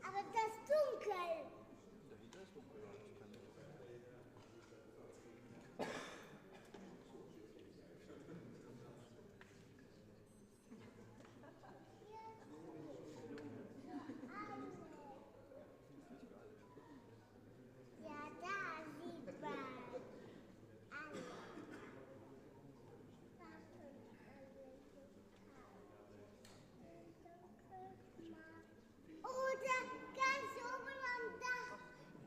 Aber das ist dunkel. Dahinter ist dunkel, ja. Ja, da sieht man alle. Oder ganz oben am Dach.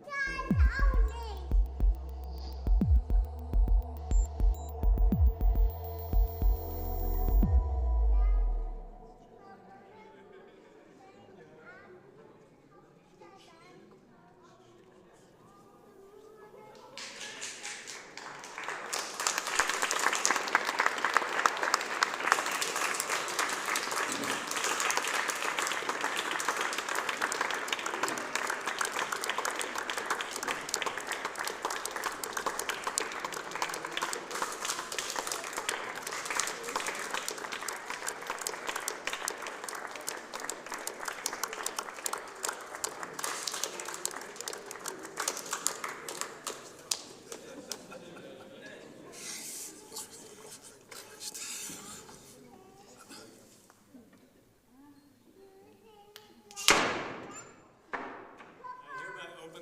Da ist auch Licht.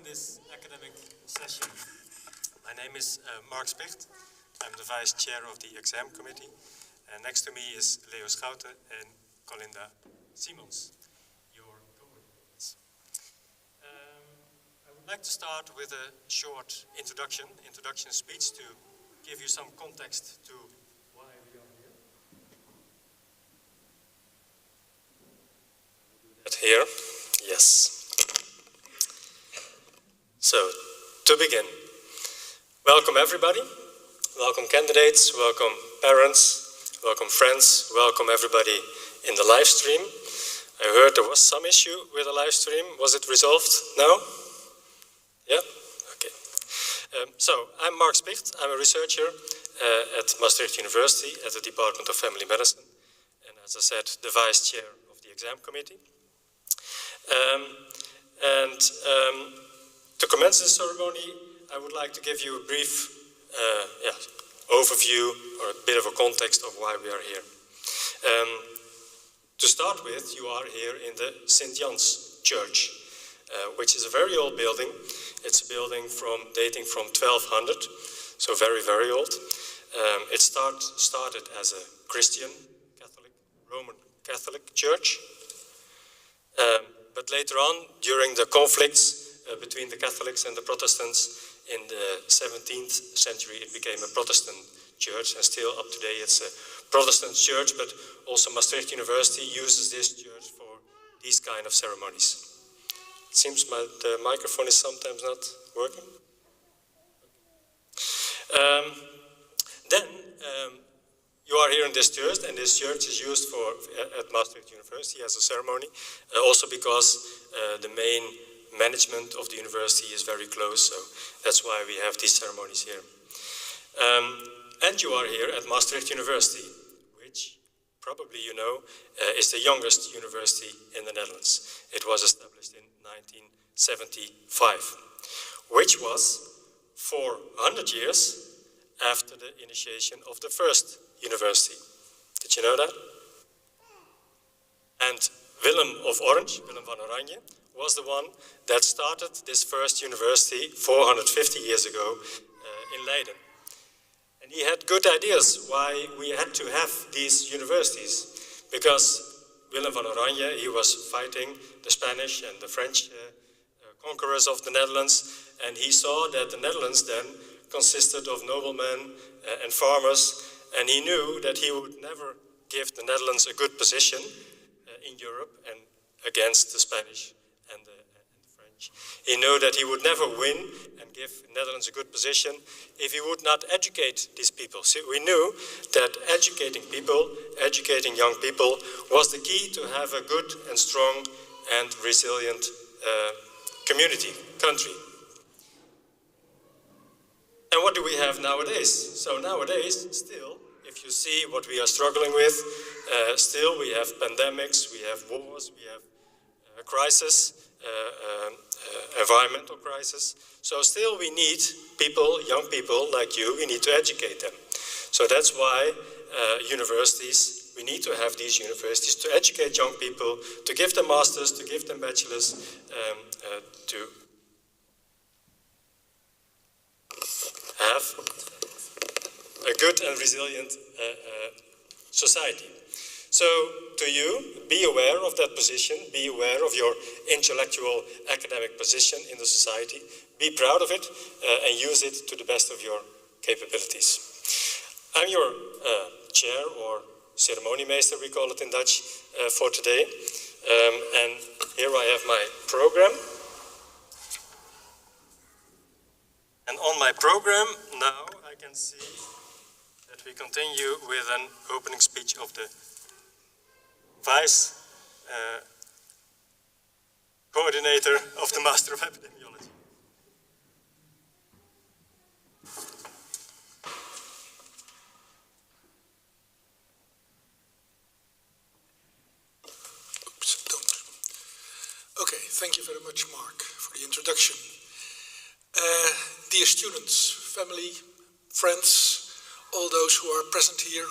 This academic session. My name is Maastricht. I'm the vice chair of the exam committee. And next to me is Leo Schouten and Colinda Simons, your co-coordinators. I would like to start with a short introduction speech to give you some context to why we are here. Here, yes. So, to begin, welcome everybody, welcome candidates, welcome parents, welcome friends, welcome everybody in the live stream. I heard there was some issue with the live stream. Was it resolved now? Yeah? Okay. So, I'm Mark Spicht. I'm a researcher at Maastricht University at the Department of Family Medicine. And as I said, the vice chair of the exam committee. To commence this ceremony, I would like to give you a brief overview or a bit of a context of why we are here. To start with, you are here in the St. Jan's Church, which is a very old building. It's a building dating from 1200, so very, very old. It started as a Christian, Roman Catholic church. But later on, during the conflicts between the Catholics and the Protestants in the 17th century, it became a Protestant church, and still up today it's a Protestant church, but also Maastricht University uses this church for these kind of ceremonies. It seems the microphone is sometimes not working. You are here in this church, and this church is used at Maastricht University as a ceremony, also because the main management of the university is very close, so that's why we have these ceremonies here. And you are here at Maastricht University, which probably you know is the youngest university in the Netherlands. It was established in 1975, which was 400 years after the initiation of the first university. Did you know that? And Willem of Orange, Willem van Oranje, was the one that started this first university 450 years ago in Leiden. And he had good ideas why we had to have these universities, because Willem van Oranje, he was fighting the Spanish and the French conquerors of the Netherlands, and he saw that the Netherlands then consisted of noblemen and farmers, and he knew that he would never give the Netherlands a good position in Europe and against the Spanish and the French. He knew that he would never win and give the Netherlands a good position if he would not educate these people. So we knew that educating people, educating young people, was the key to have a good and strong and resilient country. And what do we have nowadays? So nowadays, still, if you see what we are struggling with, still we have pandemics, we have wars, we have crisis, environmental crisis. So still we need people, young people like you, we need to educate them. So that's why universities, we need to have these universities to educate young people, to give them masters, to give them bachelors, to have a good and resilient society. So to you, be aware of that position, be aware of your intellectual academic position in the society, be proud of it and use it to the best of your capabilities. I'm your chair, or ceremoniemeester we call it in Dutch, for today. And here I have my program. And on my program now I can see that we continue with an opening speech of the Vice Coordinator of the Master of Epidemiology. Oops, don't. Okay, thank you very much, Mark, for the introduction. Dear students, family, friends, all those who are present here,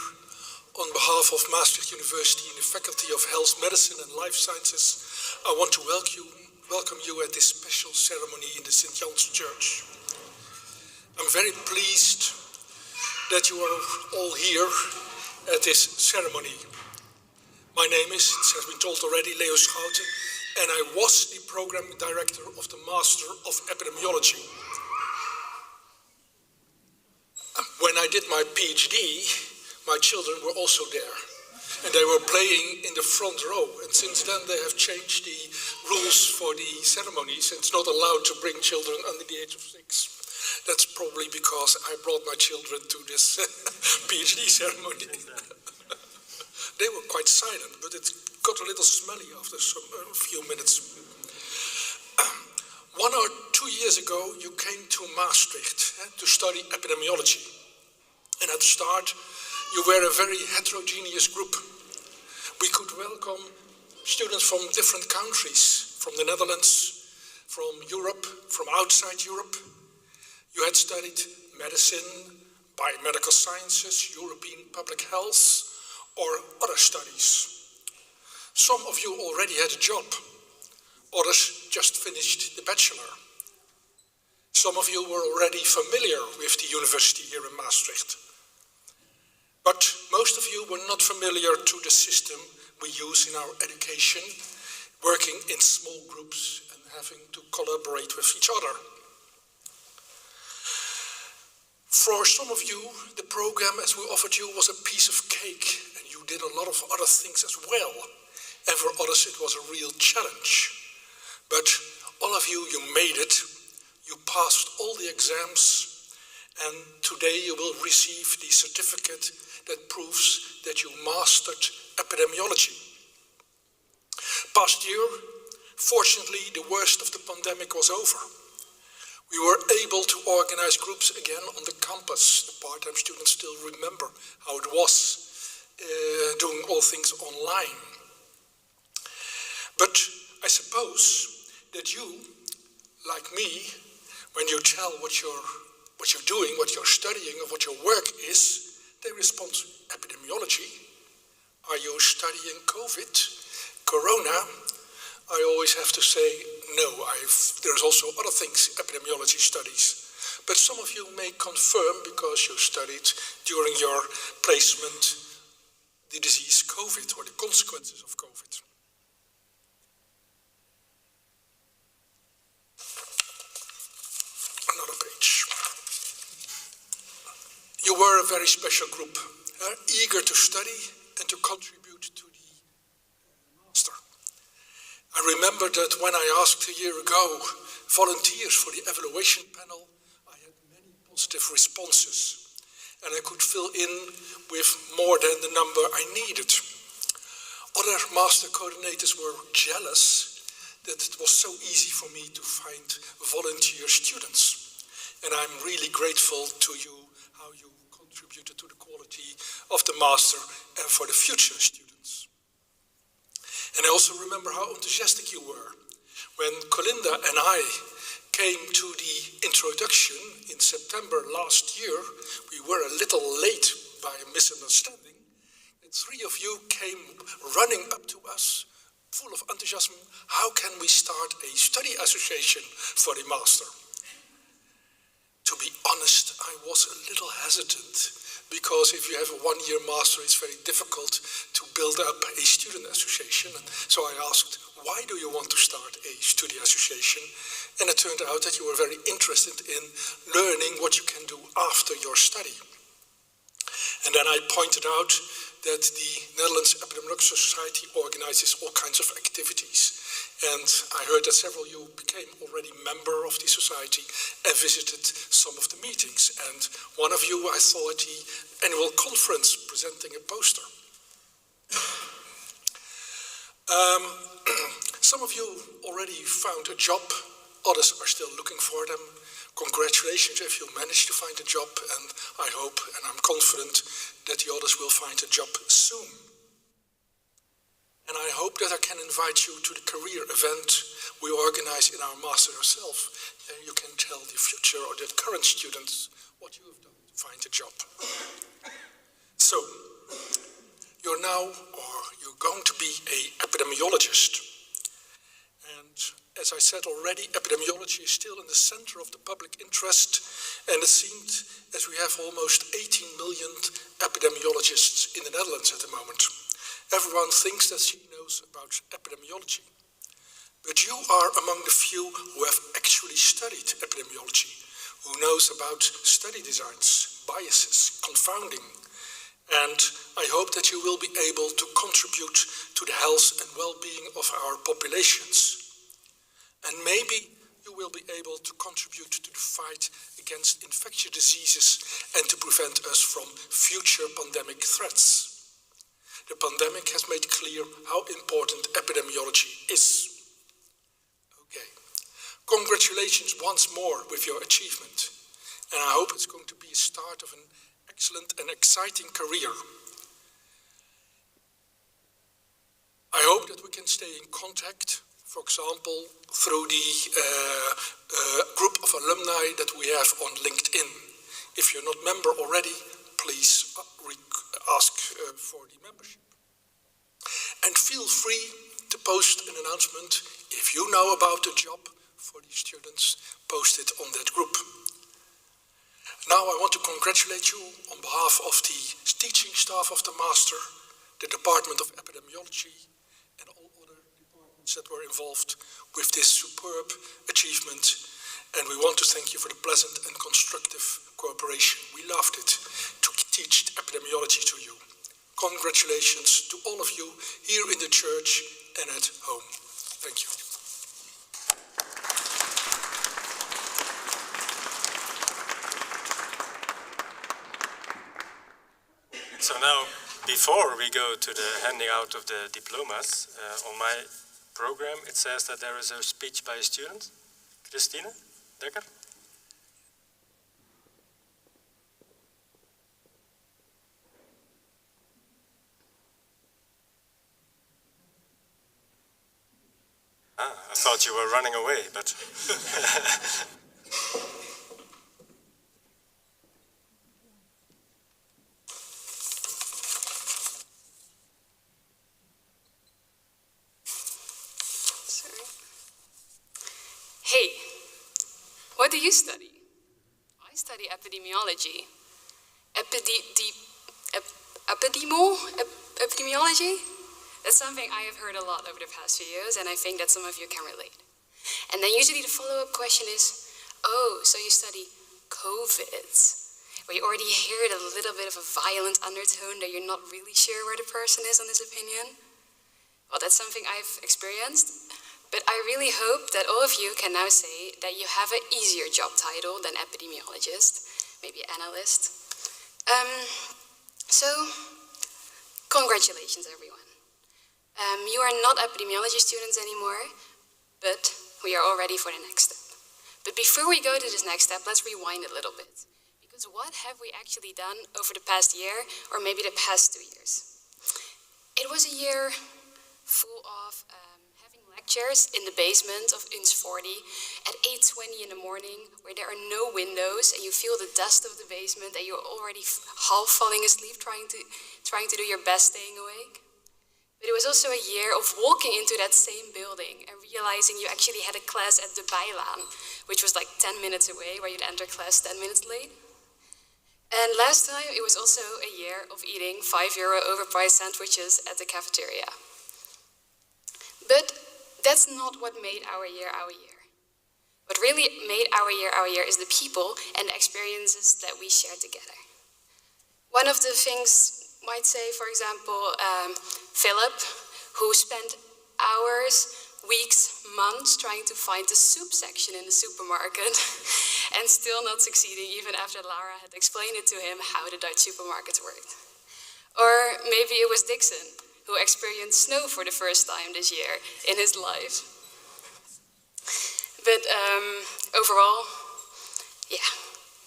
on behalf of Maastricht University and the Faculty of Health, Medicine and Life Sciences, I want to welcome you at this special ceremony in the St. Jan's Church. I'm very pleased that you are all here at this ceremony. My name is, it has been told already, Leo Schouten, and I was the program director of the Master of Epidemiology. When I did my PhD, my children were also there, and they were playing in the front row. And since then they have changed the rules for the ceremonies. It's not allowed to bring children under the age of 6. That's probably because I brought my children to this PhD ceremony. They were quite silent, but it got a little smelly after a few minutes. 1 or 2 years ago, you came to Maastricht to study epidemiology. And at the start, you were a very heterogeneous group. We could welcome students from different countries, from the Netherlands, from Europe, from outside Europe. You had studied medicine, biomedical sciences, European public health, or other studies. Some of you already had a job. Others just finished the bachelor. Some of you were already familiar with the university here in Maastricht. But most of you were not familiar to the system we use in our education, working in small groups and having to collaborate with each other. For some of you, the program as we offered you was a piece of cake, and you did a lot of other things as well. And for others it was a real challenge. But all of you, you made it. You passed all the exams, and today you will receive the certificate that proves that you mastered epidemiology. Past year, fortunately, the worst of the pandemic was over. We were able to organize groups again on the campus. The part-time students still remember how it was doing all things online. But I suppose that you, like me, when you tell what you're doing, what you're studying, or what your work is, they respond to epidemiology. Are you studying COVID, Corona? I always have to say, no, there's also other things epidemiology studies. But some of you may confirm, because you studied during your placement the disease COVID, or the consequences of COVID. Another page. You were a very special group, eager to study and to contribute to the master. I remember that when I asked a year ago volunteers for the evaluation panel, I had many positive responses, and I could fill in with more than the number I needed. Other master coordinators were jealous that it was so easy for me to find volunteer students. And I'm really grateful to you how you contributed to the quality of the master and for the future students. And I also remember how enthusiastic you were when Colinda and I came to the introduction in September last year. We were a little late by a misunderstanding, and three of you came running up to us, full of enthusiasm. How can we start a study association for the master? To be honest, I was a little hesitant, because if you have a one-year master, it's very difficult to build up a student association. And so I asked, why do you want to start a study association? And it turned out that you were very interested in learning what you can do after your study. And then I pointed out that the Netherlands Epidemiological Society organizes all kinds of activities. And I heard that several of you became already member of the society and visited some of the meetings. And one of you I saw at the annual conference presenting a poster. Some of you already found a job, others are still looking for them. Congratulations if you managed to find a job, and I hope and I'm confident that the others will find a job soon. And I hope that I can invite you to the career event we organize in our master ourselves. And you can tell the future or the current students what you have done to find a job. So, you're now, or you're going to be an epidemiologist. And as I said already, epidemiology is still in the center of the public interest. And it seems as we have almost 18 million epidemiologists in the Netherlands at the moment. Everyone thinks that she knows about epidemiology. But you are among the few who have actually studied epidemiology, who knows about study designs, biases, confounding. And I hope that you will be able to contribute to the health and well-being of our populations. And maybe you will be able to contribute to the fight against infectious diseases and to prevent us from future pandemic threats. The pandemic has made clear how important epidemiology is. Okay. Congratulations once more with your achievement. And I hope it's going to be a start of an excellent and exciting career. I hope that we can stay in contact, for example, through the group of alumni that we have on LinkedIn. If you're not member already, please ask for the membership. And feel free to post an announcement. If you know about a job for these students, post it on that group. Now I want to congratulate you on behalf of the teaching staff of the Master, the Department of Epidemiology, and all other departments that were involved with this superb achievement. And we want to thank you for the pleasant and constructive cooperation. We loved it to teach epidemiology to you. Congratulations to all of you here in the church and at home. Thank you. So now, before we go to the handing out of the diplomas, on my program it says that there is a speech by a student. Christine Dekker. I thought you were running away, but... Sorry. Hey, what do you study? I study epidemiology. Epidemiology? That's something I have heard a lot over the past few years, and I think that some of you can relate. And then usually the follow-up question is, oh, so you study COVID, where you already hear a little bit of a violent undertone that you're not really sure where the person is on his opinion. Well, that's something I've experienced, but I really hope that all of you can now say that you have an easier job title than epidemiologist, maybe analyst. So, congratulations, everyone. You are not epidemiology students anymore, but we are all ready for the next step. But before we go to this next step, let's rewind a little bit. Because what have we actually done over the past year, or maybe the past 2 years? It was a year full of having lectures in the basement of UNS 40 at 8:20 in the morning, where there are no windows, and you feel the dust of the basement, and you're already half falling asleep trying to do your best staying awake. But it was also a year of walking into that same building and realizing you actually had a class at the Bijlaan, which was like 10 minutes away, where you'd enter class 10 minutes late. And last time, it was also a year of eating €5 overpriced sandwiches at the cafeteria. But that's not what made our year our year. What really made our year is the people and the experiences that we shared together. One of the things might say, for example, Philip, who spent hours, weeks, months trying to find the soup section in the supermarket and still not succeeding even after Lara had explained it to him how the Dutch supermarkets worked. Or maybe it was Dixon, who experienced snow for the first time this year in his life. But overall, yeah,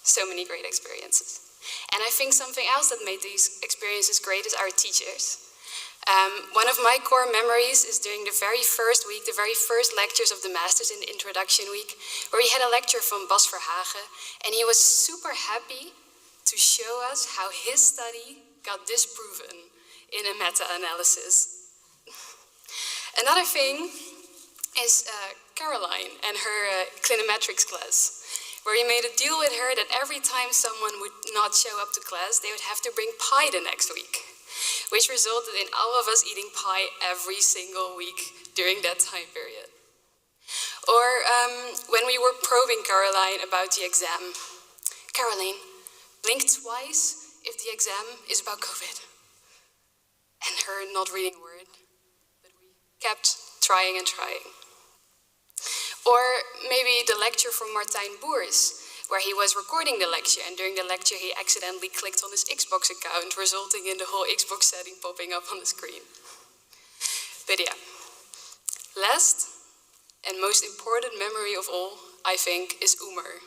so many great experiences. And I think something else that made these experiences great is our teachers. One of my core memories is during the very first week, the very first lectures of the Masters in the introduction week, where we had a lecture from Bas Verhagen, and he was super happy to show us how his study got disproven in a meta-analysis. Another thing is Caroline and her clinometrics class, where we made a deal with her that every time someone would not show up to class, they would have to bring pie the next week, which resulted in all of us eating pie every single week during that time period. Or when we were probing Caroline about the exam. Caroline, blink twice if the exam is about COVID. And her not reading a word, but we kept trying and trying. Or maybe the lecture from Martijn Boers, where he was recording the lecture, and during the lecture he accidentally clicked on his Xbox account, resulting in the whole Xbox setting popping up on the screen. But yeah, last and most important memory of all, I think, is Umar.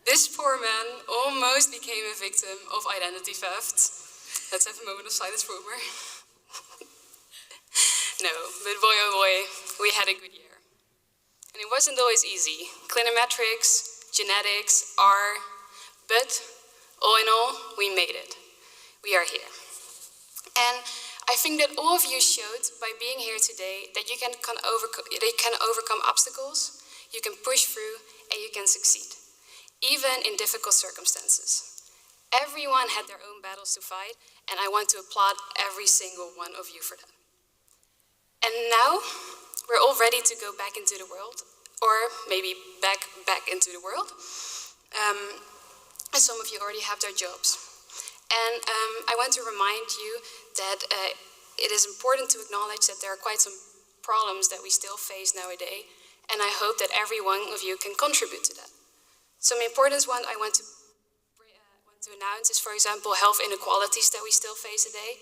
This poor man almost became a victim of identity theft. Let's have a moment of silence for Umar. No, but boy oh boy, we had a good year. And it wasn't always easy. Clinometrics, genetics, R, but all in all, we made it. We are here. And I think that all of you showed by being here today that you can overcome obstacles, you can push through, and you can succeed, even in difficult circumstances. Everyone had their own battles to fight, and I want to applaud every single one of you for that. And now, we're all ready to go back into the world, or maybe back into the world. And some of you already have their jobs. And I want to remind you that it is important to acknowledge that there are quite some problems that we still face nowadays, and I hope that every one of you can contribute to that. Some important ones I want to want to announce is, for example, health inequalities that we still face today.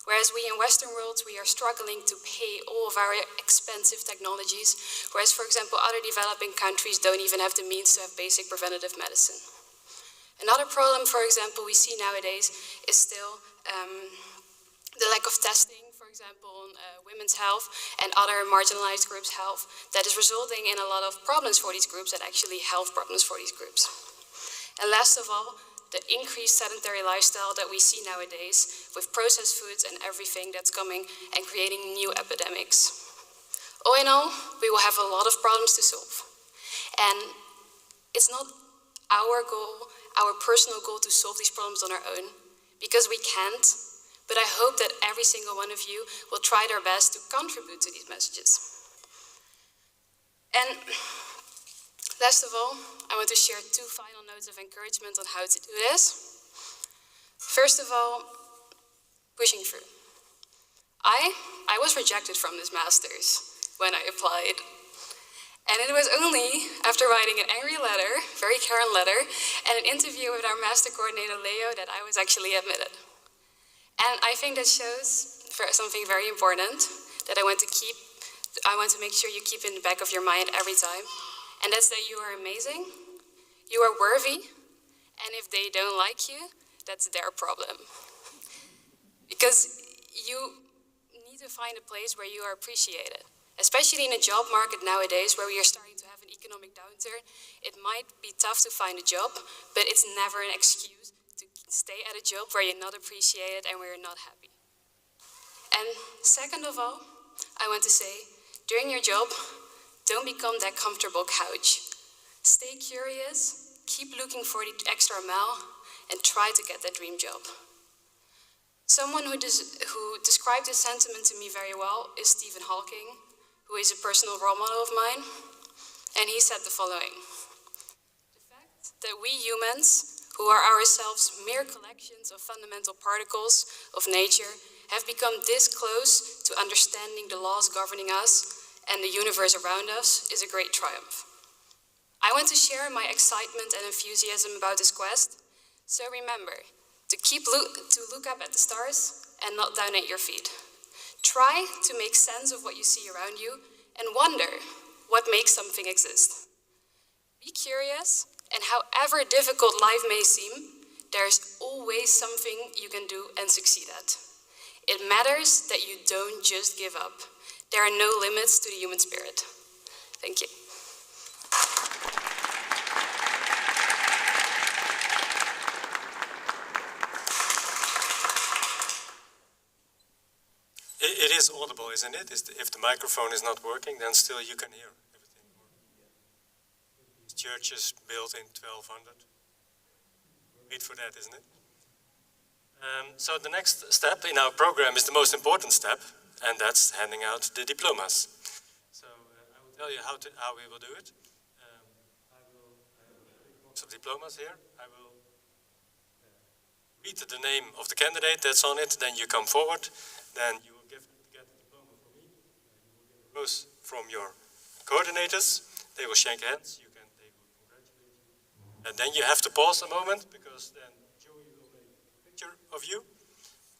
Whereas we in Western worlds, we are struggling to pay all of our expensive technologies, whereas, for example, other developing countries don't even have the means to have basic preventative medicine. Another problem, for example, we see nowadays is still the lack of testing, for example, on women's health and other marginalized groups' health, that is resulting in a lot of problems for these groups and actually health problems for these groups. And last of all, the increased sedentary lifestyle that we see nowadays with processed foods and everything that's coming and creating new epidemics. All in all, we will have a lot of problems to solve. And it's not our goal, our personal goal to solve these problems on our own, because we can't, but I hope that every single one of you will try their best to contribute to these messages. And last of all, I want to share 2 final notes of encouragement on how to do this. First of all, pushing through. I was rejected from this master's when I applied. And it was only after writing an angry letter, very Karen letter, and an interview with our master coordinator, Leo, that I was actually admitted. And I think that shows something very important that I want to make sure you keep in the back of your mind every time. And that's that you are amazing, you are worthy, and if they don't like you, that's their problem. Because you need to find a place where you are appreciated. Especially in a job market nowadays where we are starting to have an economic downturn, it might be tough to find a job, but it's never an excuse to stay at a job where you're not appreciated and where you're not happy. And second of all, I want to say, during your job, don't become that comfortable couch. Stay curious, keep looking for the extra mile, and try to get that dream job. Someone who described this sentiment to me very well is Stephen Hawking, who is a personal role model of mine, and he said the following: the fact that we humans, who are ourselves mere collections of fundamental particles of nature, have become this close to understanding the laws governing us and the universe around us is a great triumph. I want to share my excitement and enthusiasm about this quest, so remember to look up at the stars and not down at your feet. Try to make sense of what you see around you and wonder what makes something exist. Be curious, and however difficult life may seem, there's always something you can do and succeed at. It matters that you don't just give up. There are no limits to the human spirit. Thank you. It is audible, isn't it? If the microphone is not working, then still you can hear everything. This church is built in 1200. Wait for that, isn't it? So the next step in our program is the most important step, and that's handing out the diplomas. So I will tell you how we will do it. I will take box of diplomas here. I will read the name of the candidate that's on it. Then you come forward. Then you will get the diploma from me. You will get a rose from your coordinators. They will shake hands. They will congratulate you. And then you have to pause a moment, because then Joey will make a picture of you,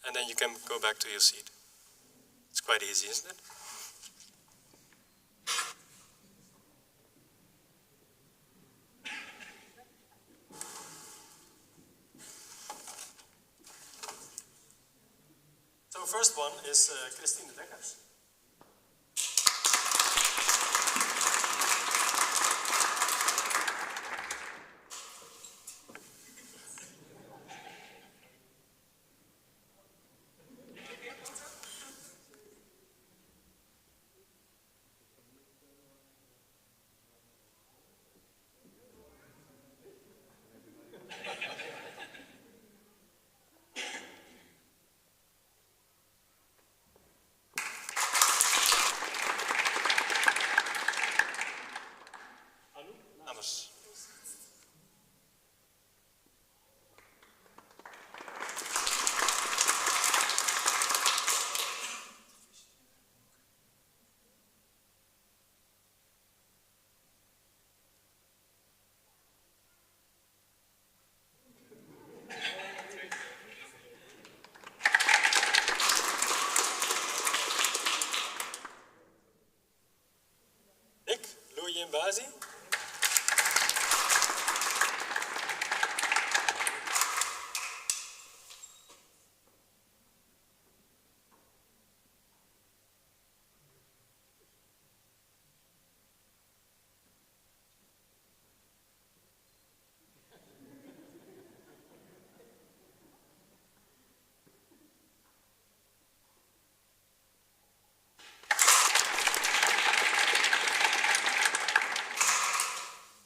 and then you can go back to your seat. It's quite easy, isn't it? So first one is Christine Dekkers. Julien Bazi.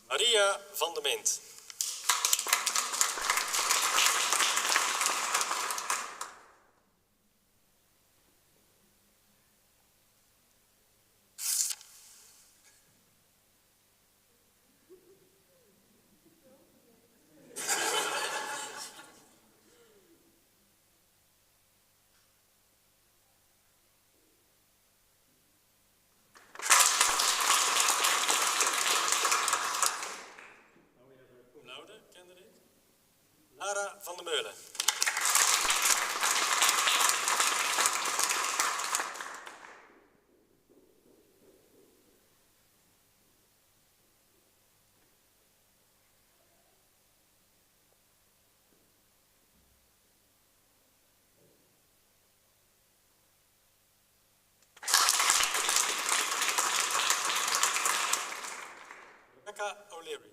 Maria van de Meent. Lara van der Meulen. Rebecca O'Leary.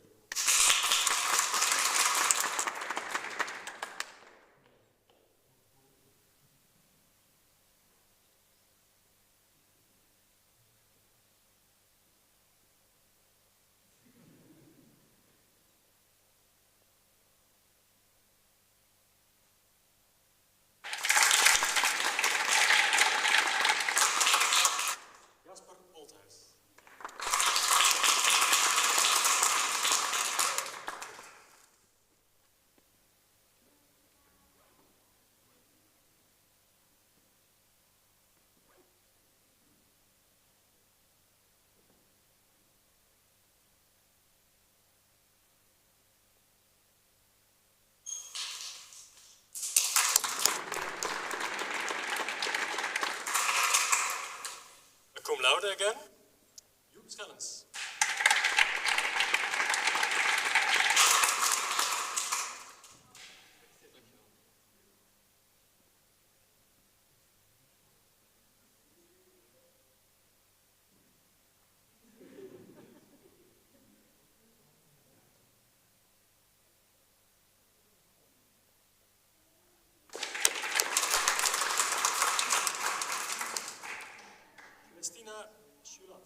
Jasper Oldhuis. Cum laude again. Joep Schellens. Christina Schulat.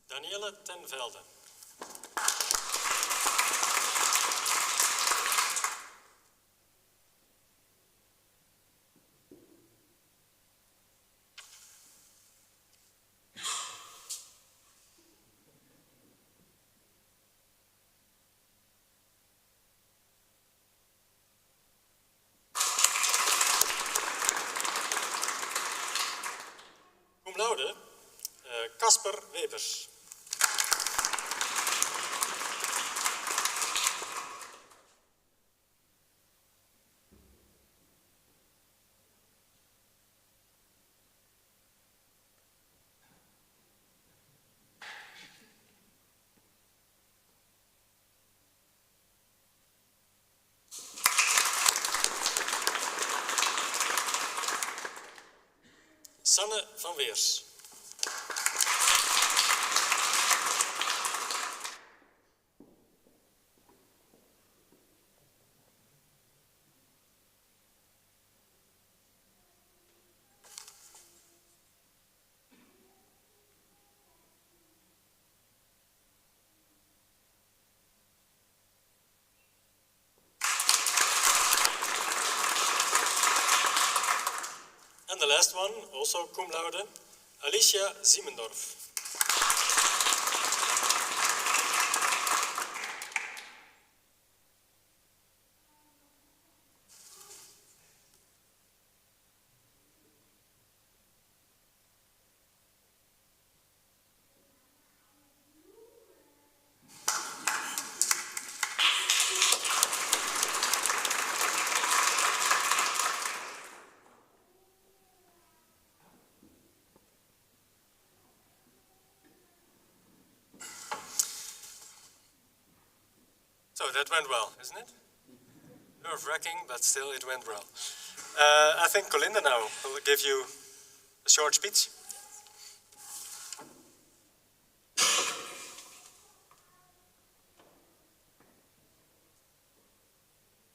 Danielle ten Velde. Cum laude, Casper Webers. Sanne van Weers. And the last one, also cum laude, Alicia Siemendorf. that went well, isn't it? Nerve-wracking, but still it went well. I think Colinda now will give you a short speech.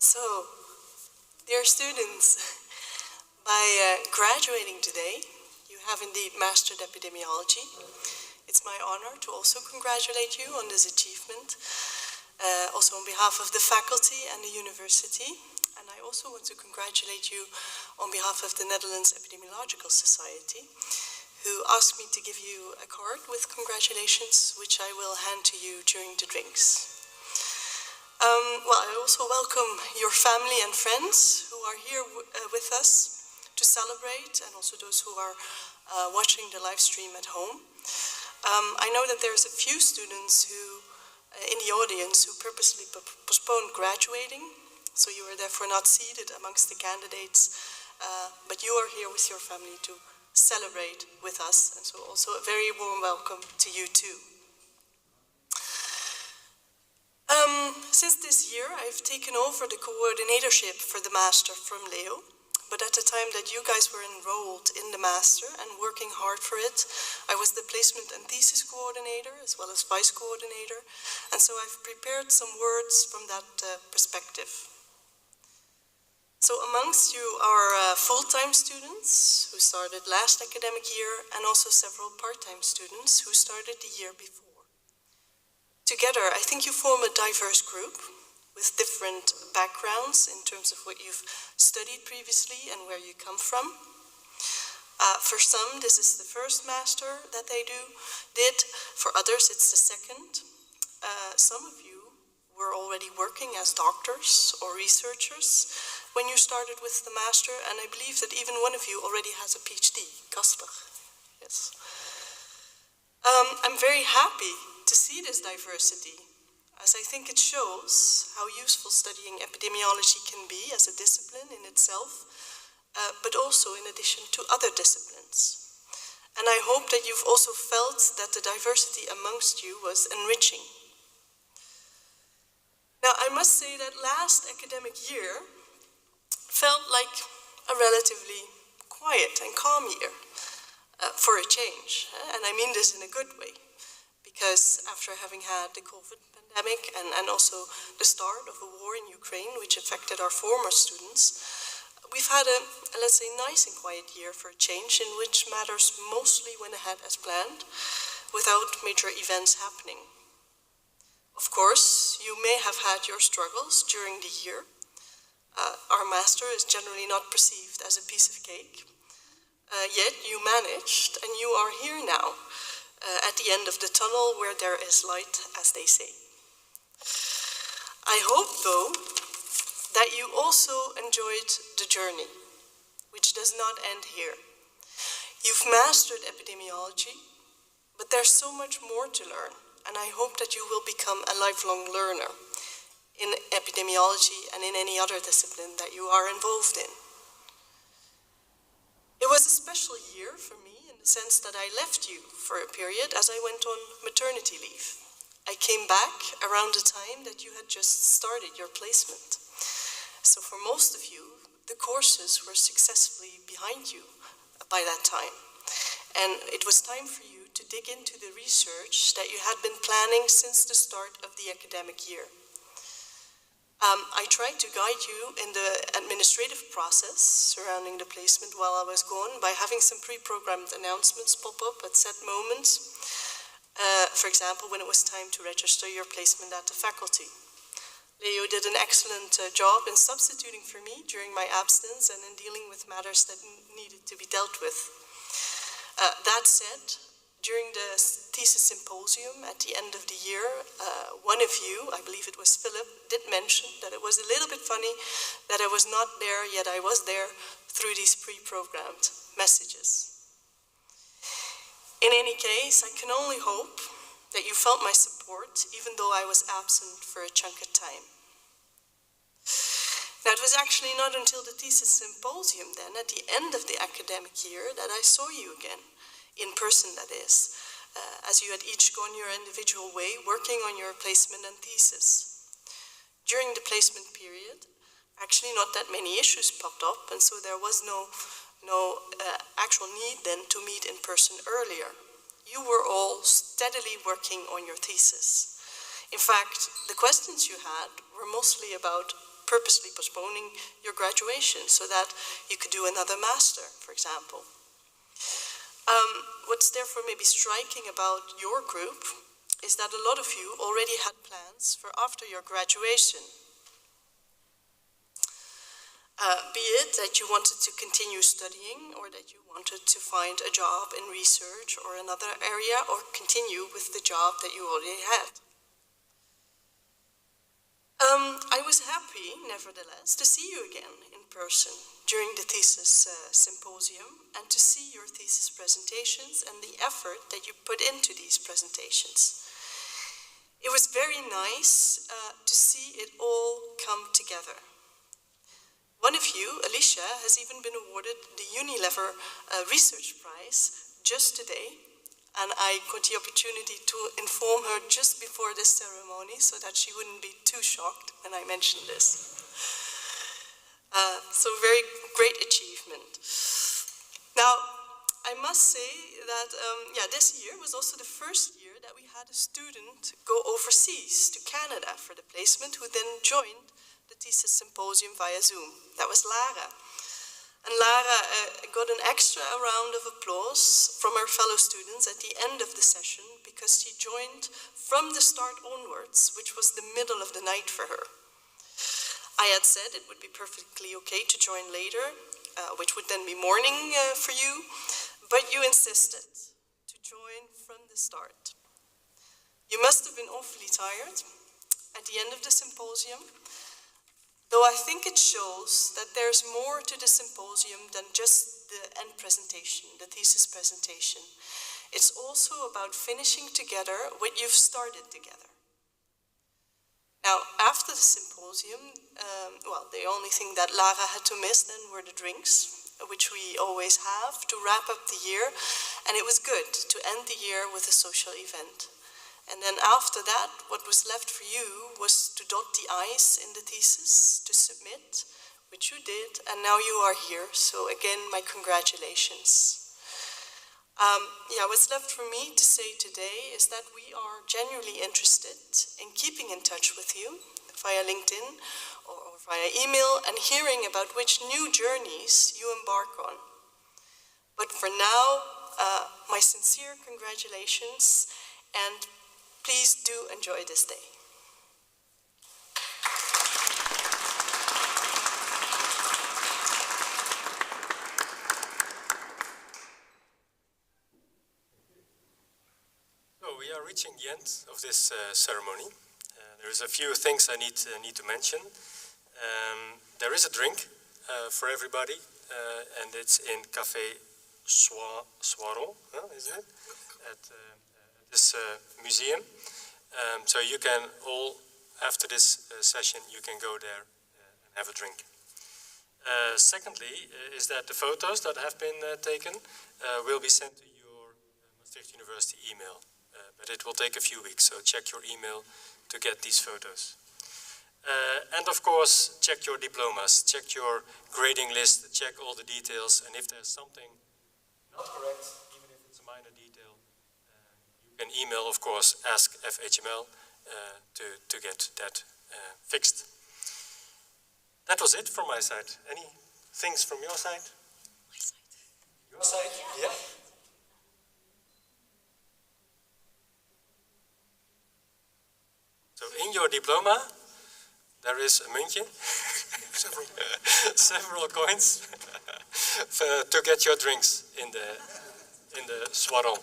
So, dear students, by graduating today, you have indeed mastered epidemiology. It's my honor to also congratulate you on this achievement, also on behalf of the faculty and the university. And I also want to congratulate you on behalf of the Netherlands Epidemiological Society, who asked me to give you a card with congratulations, which I will hand to you during the drinks. Well, I also welcome your family and friends who are here with us to celebrate, and also those who are watching the live stream at home. I know that there's a few students who, in the audience, who purposely postponed graduating, so you are therefore not seated amongst the candidates, but you are here with your family to celebrate with us, and so also a very warm welcome to you too. Since this year, I've taken over the coordinatorship for the master from Leo, but at the time that you guys were enrolled in the master and working hard for it, I was the placement and thesis coordinator as well as vice coordinator, and so I've prepared some words from that perspective. So amongst you are full-time students who started last academic year, and also several part-time students who started the year before. Together, I think you form a diverse group with different backgrounds in terms of what you've studied previously and where you come from. For some, this is the first master that they did. For others, it's the second. Some of you were already working as doctors or researchers when you started with the master, and I believe that even one of you already has a PhD, Casper. Yes. I'm very happy to see this diversity, as I think it shows how useful studying epidemiology can be as a discipline in itself, but also in addition to other disciplines. And I hope that you've also felt that the diversity amongst you was enriching. Now, I must say that last academic year felt like a relatively quiet and calm year for a change, and I mean this in a good way. Because after having had the COVID pandemic and also the start of a war in Ukraine, which affected our former students, we've had a, let's say, nice and quiet year for a change in which matters mostly went ahead as planned, without major events happening. Of course, you may have had your struggles during the year. Our master is generally not perceived as a piece of cake, yet you managed, and you are here now, at the end of the tunnel where there is light, as they say. I hope, though, that you also enjoyed the journey, which does not end here. You've mastered epidemiology, but there's so much more to learn, and I hope that you will become a lifelong learner in epidemiology and in any other discipline that you are involved in. It was a special year for me, in the sense that I left you for a period as I went on maternity leave. I came back around the time that you had just started your placement. So for most of you, the courses were successfully behind you by that time. And it was time for you to dig into the research that you had been planning since the start of the academic year. I tried to guide you in the administrative process surrounding the placement while I was gone by having some pre-programmed announcements pop up at set moments. For example, when it was time to register your placement at the faculty. Leo did an excellent job in substituting for me during my absence and in dealing with matters that needed to be dealt with. That said, during the thesis symposium at the end of the year, one of you, I believe it was Philip, did mention that it was a little bit funny that I was not there, yet I was there through these pre-programmed messages. In any case, I can only hope that you felt my support, even though I was absent for a chunk of time. Now, it was actually not until the thesis symposium then, at the end of the academic year, that I saw you again. In person, that is, as you had each gone your individual way, working on your placement and thesis. During the placement period, actually not that many issues popped up, and so there was no actual need then to meet in person earlier. You were all steadily working on your thesis. In fact, the questions you had were mostly about purposely postponing your graduation so that you could do another master, for example. What's therefore maybe striking about your group is that a lot of you already had plans for after your graduation. Be it that you wanted to continue studying, or that you wanted to find a job in research or another area, or continue with the job that you already had. I was happy, nevertheless, to see you again in person during the thesis symposium, and to see your thesis presentations and the effort that you put into these presentations. It was very nice to see it all come together. One of you, Alicia, has even been awarded the Unilever Research Prize just today, and I got the opportunity to inform her just before this ceremony so that she wouldn't be too shocked when I mentioned this. So very great achievement. Now, I must say that this year was also the first year that we had a student go overseas to Canada for the placement, who then joined the thesis symposium via Zoom. That was Lara. And Lara got an extra round of applause from her fellow students at the end of the session because she joined from the start onwards, which was the middle of the night for her. I had said it would be perfectly okay to join later, which would then be morning for you, but you insisted to join from the start. You must have been awfully tired at the end of the symposium, though I think it shows that there's more to the symposium than just the end presentation, the thesis presentation. It's also about finishing together what you've started together. Now, after the symposium, the only thing that Lara had to miss then were the drinks, which we always have to wrap up the year, and it was good to end the year with a social event. And then after that, what was left for you was to dot the I's in the thesis, to submit, which you did, and now you are here. So again, my congratulations. What's left for me to say today is that we are genuinely interested in keeping in touch with you via LinkedIn or via email and hearing about which new journeys you embark on. But for now, my sincere congratulations, and please do enjoy this day. So we are reaching the end of this ceremony. There's a few things I need to mention. There is a drink for everybody, and it's in Café Soiron, isn't it? At this museum. So you can all, after this session, you can go there and have a drink. Secondly, is that the photos that have been taken will be sent to your Maastricht University email. But it will take a few weeks, so check your email to get these photos. And of course, check your diplomas, check your grading list, check all the details, and if there's something not correct, even if it's a minor detail, you can email, of course, ask FHML to get that fixed. That was it from my side. Any things from your side? My side. Your side? Yeah. So in your diploma, there is a muntje, several coins to get your drinks in the Soiron.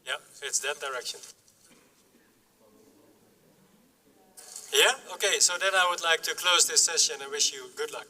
Yeah, it's that direction. Yeah? Okay, so then I would like to close this session and wish you good luck.